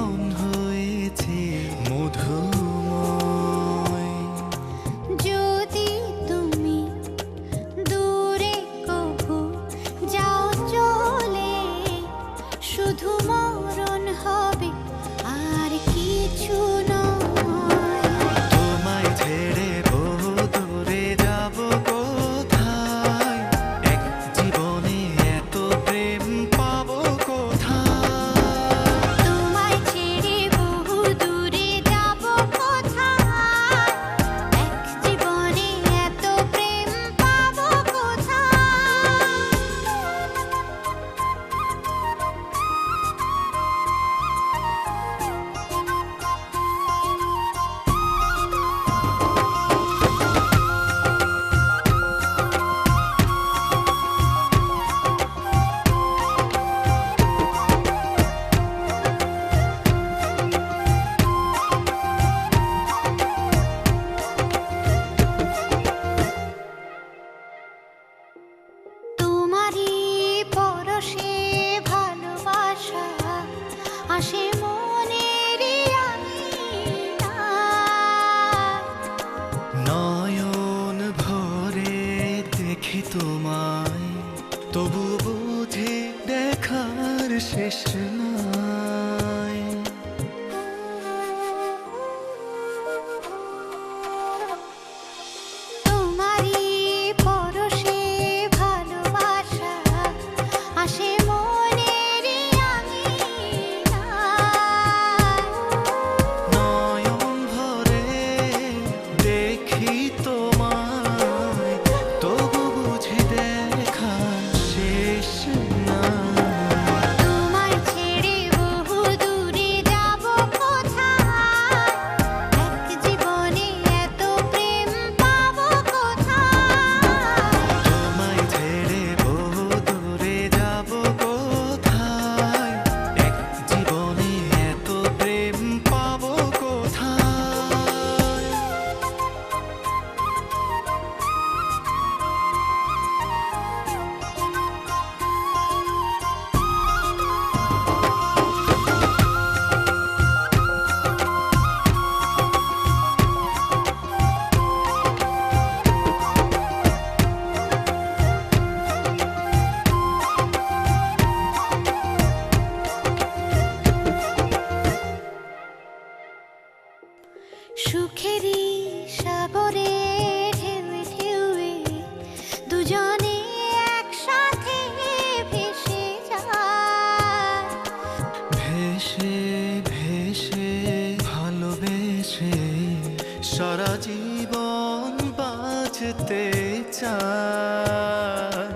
মন হয়েছে মধুময়। যদি তুমি দূরে কভু যাও চলে, শুধু মরণ হবে আর কিছু নয়। তোমায় ছেড়ে বহু দূরে যাব কোথায়, এক জীবনে এত প্রেম পাবো কোথায়। তোমায় ছেড়ে বহু দূরে যাব কোথায়, এক জীবনে এত প্রেম পাবো কোথায়। তোমারই পরশে ভালোবাসা আসে মনের আঙিনায়। নয়ন ভরে দেখি তোমায়, তবু বুঝি দেখার শেষ নাই। তোমারই পরশে ভালোবাসা আসে মনের আঙিনায়। নয়ন ভরে দেখি তোমায়, তবু বুঝি দেখার শেষ নাই। তোমায় ছেড়ে বহু দূরে যাব কোথায়, এক জীবনে এত প্রেম পাবো কোথায়। তোমায় ছেড়ে বহু দূরে যাব কোথায়, এক জীবনে এত প্রেম পাবো কোথায়। সুখেরই সাগরে ঢেউয়ে ঢেউয়ে দুজনে একসাথে ভেসে যায়। ভেসে ভেসে ভালোবেসে সারা জীবন বাঁচতে চাই।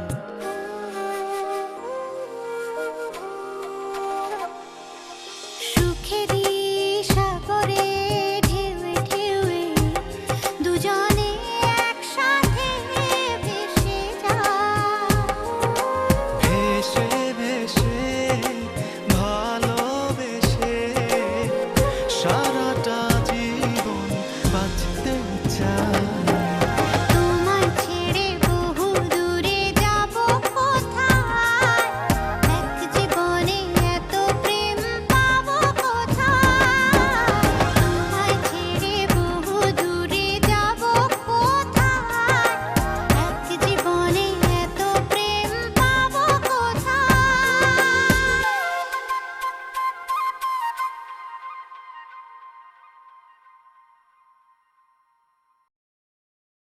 সুখেরই